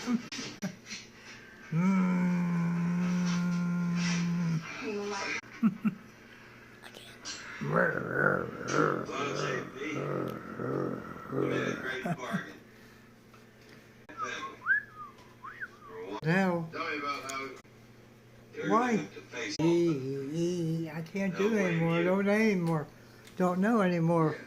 Mm. Now, why? I can't do it anymore. Don't know anymore.